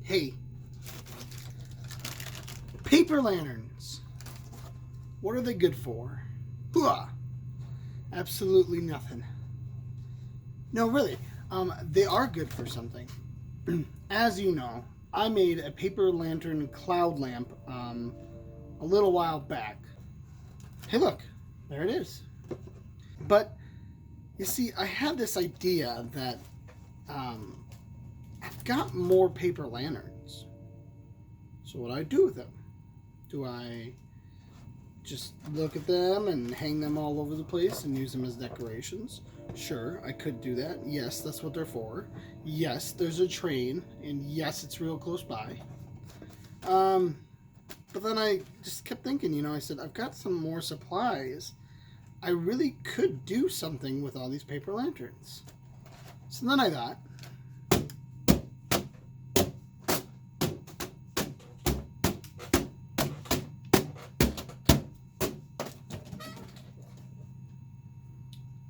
Hey, paper lanterns. What are they good for? Hooah! Absolutely nothing. No, really. They are good for something. As you know, I made a paper lantern cloud lamp a little while back. Hey, look, there it is. But you see, I had this idea that I've got more paper lanterns. So what do I do with them? Do I just look at them and hang them all over the place and use them as decorations? Sure, I could do that. Yes, that's what they're for. Yes, there's a train, and yes, it's real close by. But then I just kept thinking, I said, I've got some more supplies. I really could do something with all these paper lanterns. So then I thought,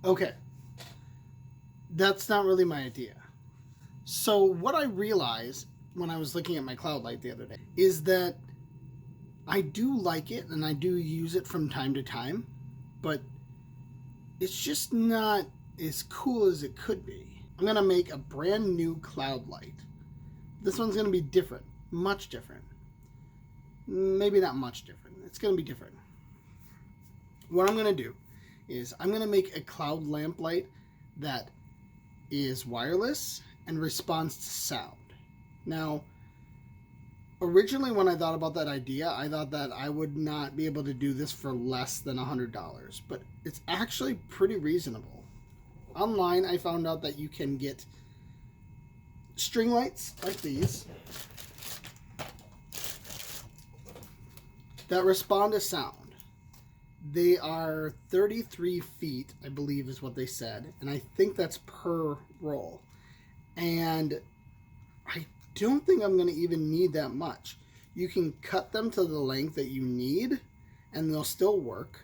okay, that's not really my idea. So what I realized when I was looking at my cloud light the other day is that I do like it and I do use it from time to time, but it's just not as cool as it could be. I'm going to make a brand new cloud light. This one's going to be different, much different. Maybe not much different. It's going to be different. What I'm going to do is I'm going to make a cloud lamp light that is wireless and responds to sound. Now, originally when I thought about that idea, I thought that I would not be able to do this for less than $100, but it's actually pretty reasonable. Online, I found out that you can get string lights like these that respond to sound. They are 33 feet, I believe is what they said, and I think that's per roll. And I don't think I'm going to even need that much. You can cut them to the length that you need, and they'll still work.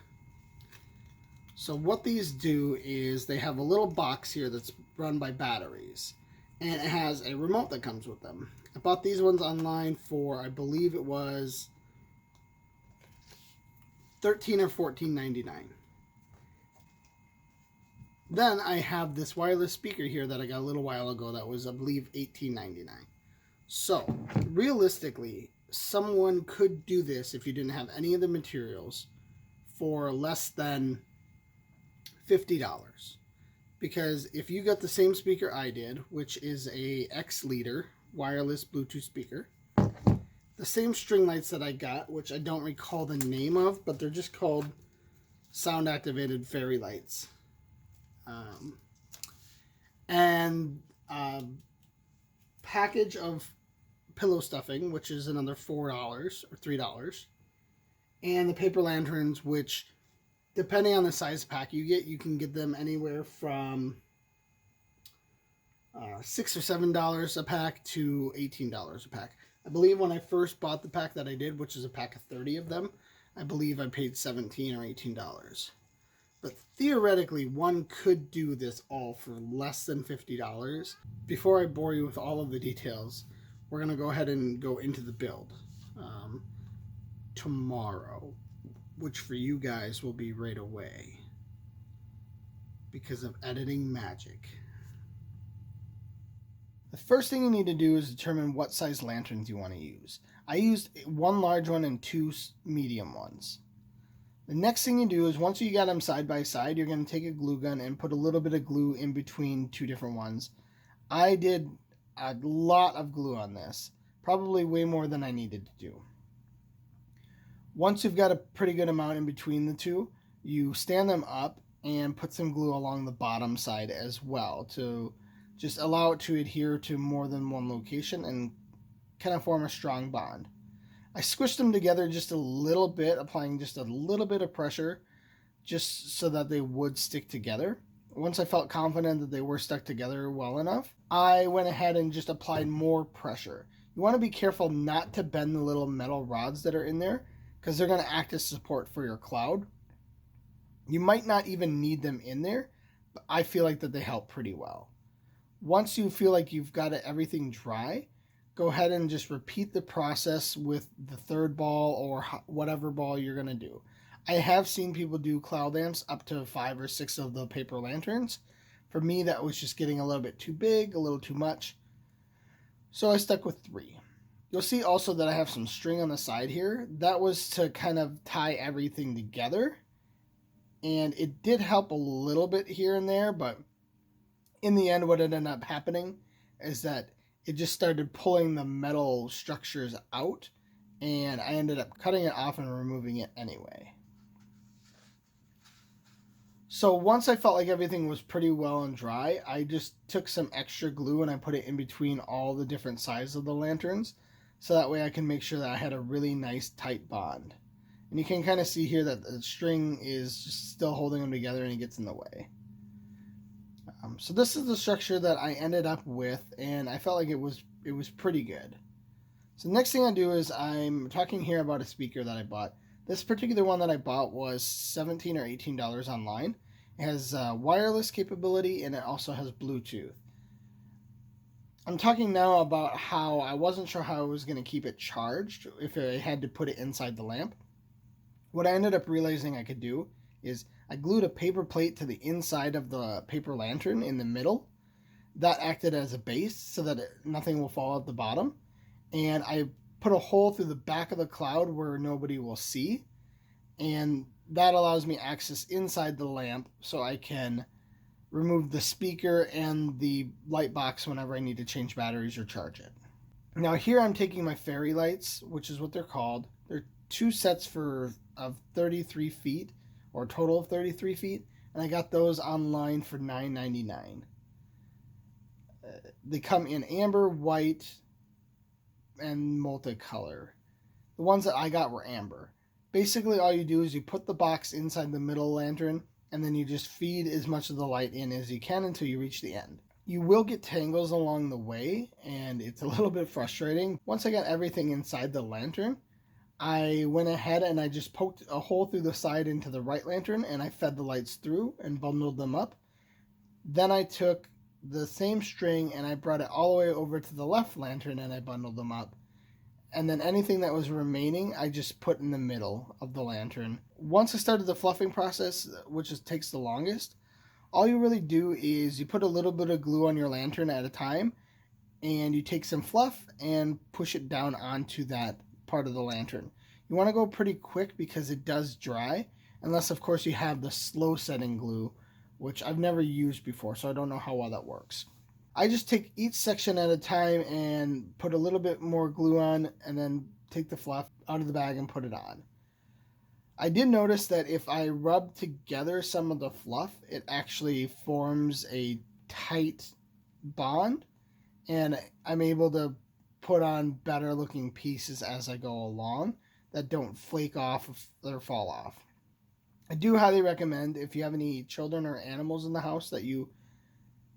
So what these do is they have a little box here that's run by batteries, and it has a remote that comes with them. I bought these ones online for, I believe it was $13 or $14.99. Then I have this wireless speaker here that I got a little while ago that was, I believe, $18.99. So, realistically, someone could do this if you didn't have any of the materials for less than $50. Because if you got the same speaker I did, which is a X-Leader wireless Bluetooth speaker, the same string lights that I got, which I don't recall the name of, but they're just called sound-activated fairy lights. And a package of pillow stuffing, which is another $4 or $3. And the paper lanterns, which, depending on the size pack you can get them anywhere from $6 or $7 a pack to $18 a pack. I believe when I first bought the pack that I did, which is a pack of 30 of them, I believe I paid $17 or $18. But theoretically, one could do this all for less than $50. Before I bore you with all of the details, we're going to go ahead and go into the build tomorrow, which for you guys will be right away because of editing magic. The first thing you need to do is determine what size lanterns you want to use. I used one large one and two medium ones. The next thing you do is once you got them side by side, you're going to take a glue gun and put a little bit of glue in between two different ones. I did a lot of glue on this, probably way more than I needed to do. Once you've got a pretty good amount in between the two, you stand them up and put some glue along the bottom side as well to just allow it to adhere to more than one location and kind of form a strong bond. I squished them together just a little bit, applying just a little bit of pressure just so that they would stick together. Once I felt confident that they were stuck together well enough, I went ahead and just applied more pressure. You want to be careful not to bend the little metal rods that are in there because they're going to act as support for your cloud. You might not even need them in there, but I feel like that they help pretty well. Once you feel like you've got everything dry, go ahead and just repeat the process with the third ball or whatever ball you're going to do. I have seen people do cloud lamps up to 5 or 6 of the paper lanterns. For me, that was just getting a little bit too big, a little too much. So I stuck with 3. You'll see also that I have some string on the side here. That was to kind of tie everything together. And it did help a little bit here and there, but in the end, what ended up happening is that it just started pulling the metal structures out, and I ended up cutting it off and removing it anyway. So once I felt like everything was pretty well and dry, I just took some extra glue and I put it in between all the different sides of the lanterns, so that way I can make sure that I had a really nice tight bond. And you can kind of see here that the string is just still holding them together and it gets in the way. So this is the structure that I ended up with, and I felt like it was pretty good. So the next thing I do is I'm talking here about a speaker that I bought. This particular one that I bought was $17 or $18 online. It has wireless capability and it also has Bluetooth. I'm talking now about how I wasn't sure how I was going to keep it charged if I had to put it inside the lamp. What I ended up realizing I could do is I glued a paper plate to the inside of the paper lantern in the middle. That acted as a base so that nothing will fall at the bottom. And I put a hole through the back of the cloud where nobody will see. And that allows me access inside the lamp so I can remove the speaker and the light box whenever I need to change batteries or charge it. Now here I'm taking my fairy lights, which is what they're called. They're 2 sets of 33 feet, or a total of 33 feet, and I got those online for $9.99. They come in amber, white, and multicolor. The ones that I got were amber. Basically all you do is you put the box inside the middle lantern, and then you just feed as much of the light in as you can until you reach the end. You will get tangles along the way, and it's a little bit frustrating. Once I got everything inside the lantern, I went ahead and I just poked a hole through the side into the right lantern, and I fed the lights through and bundled them up. Then I took the same string and I brought it all the way over to the left lantern and I bundled them up. And then anything that was remaining, I just put in the middle of the lantern. Once I started the fluffing process, which takes the longest, all you really do is you put a little bit of glue on your lantern at a time, and you take some fluff and push it down onto that part of the lantern. You want to go pretty quick because it does dry, unless of course you have the slow setting glue, which I've never used before, so I don't know how well that works. I just take each section at a time and put a little bit more glue on, and then take the fluff out of the bag and put it on. I did notice that if I rub together some of the fluff, it actually forms a tight bond, and I'm able to put on better looking pieces as I go along that don't flake off or fall off. I do highly recommend, if you have any children or animals in the house, that you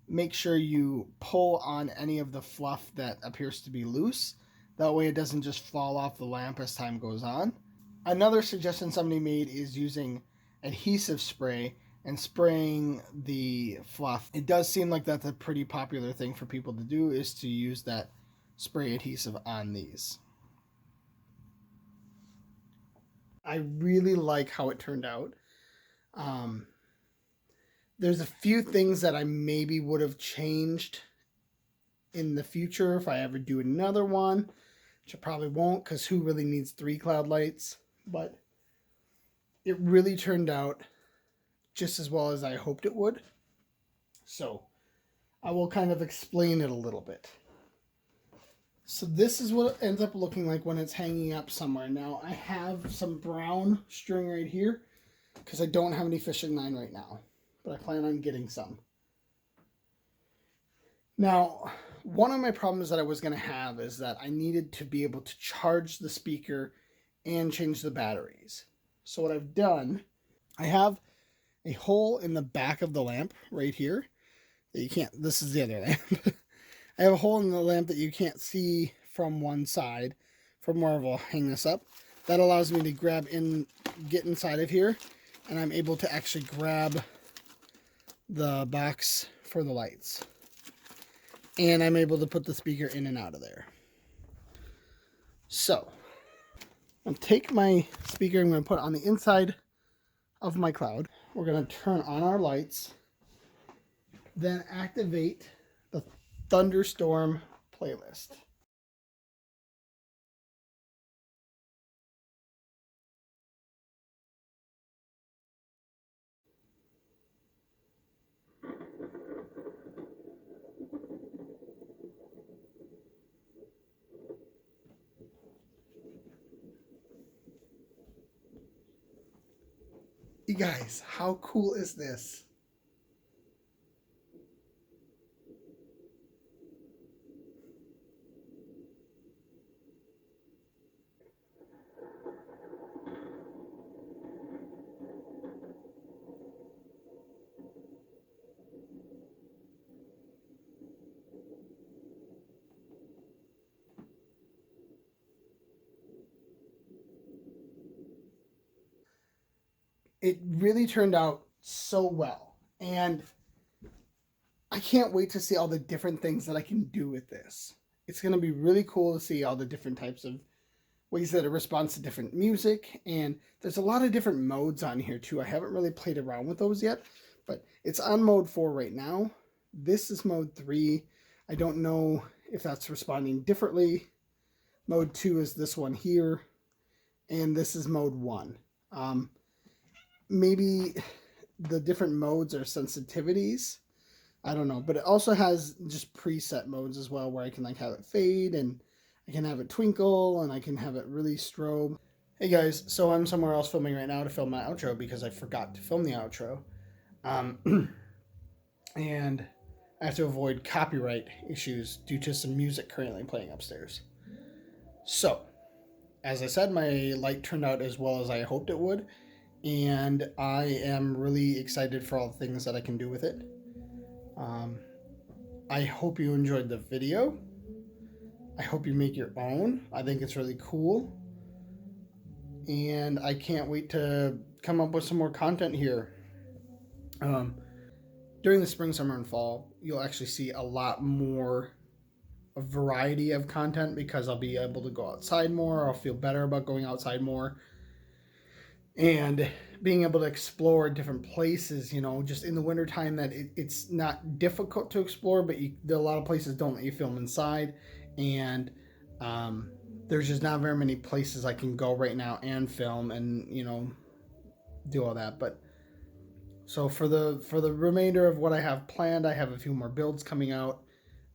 make sure you pull on any of the fluff that appears to be loose. That way it doesn't just fall off the lamp as time goes on. Another suggestion somebody made is using adhesive spray and spraying the fluff. It does seem like that's a pretty popular thing for people to do, is to use that spray adhesive on these. I really like how it turned out. There's a few things that I maybe would have changed in the future if I ever do another one, which I probably won't, because who really needs 3 cloud lights? But it really turned out just as well as I hoped it would. So I will kind of explain it a little bit. So this is what it ends up looking like when it's hanging up somewhere. Now I have some brown string right here because I don't have any fishing line right now, but I plan on getting some. Now, one of my problems that I was going to have is that I needed to be able to charge the speaker and change the batteries. So what I've done, I have a hole in the back of the lamp right here that you can't, this is the other lamp. I have a hole in the lamp that you can't see from one side from where I'll hang this up. That allows me to get inside of here, and I'm able to actually grab the box for the lights. And I'm able to put the speaker in and out of there. So I'm going to take my speaker, I'm going to put it on the inside of my cloud. We're going to turn on our lights, then activate the thunderstorm playlist. You guys, how cool is this? It really turned out so well. And I can't wait to see all the different things that I can do with this. It's going to be really cool to see all the different types of ways that it responds to different music. And there's a lot of different modes on here too. I haven't really played around with those yet, but it's on mode 4 right now. This is mode 3. I don't know if that's responding differently. Mode 2 is this one here, and this is mode 1. Maybe the different modes are sensitivities. I don't know, but it also has just preset modes as well, where I can like have it fade, and I can have it twinkle, and I can have it really strobe. Hey guys, so I'm somewhere else filming right now to film my outro because I forgot to film the outro. And I have to avoid copyright issues due to some music currently playing upstairs. So, as I said, my light turned out as well as I hoped it would, and I am really excited for all the things that I can do with it. I hope you enjoyed the video. I hope you make your own. I think it's really cool. And I can't wait to come up with some more content here. During the spring, summer, and fall, you'll actually see a lot more a variety of content because I'll be able to go outside more. I'll feel better about going outside more and being able to explore different places, you know, just in the wintertime that it's not difficult to explore, but a lot of places don't let you film inside. And there's just not very many places I can go right now and film and, you know, do all that. But so for the remainder of what I have planned, I have a few more builds coming out.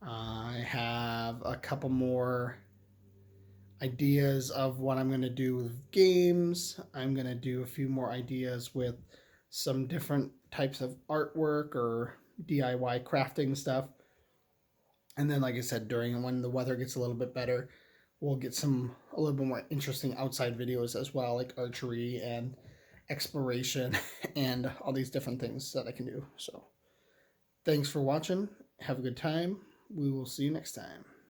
I have a couple more ideas of what I'm going to do with games. I'm going to do a few more ideas with some different types of artwork or DIY crafting stuff. And then, like I said, during when the weather gets a little bit better, we'll get a little bit more interesting outside videos as well, like archery and exploration and all these different things that I can do. So, thanks for watching. Have a good time. We will see you next time.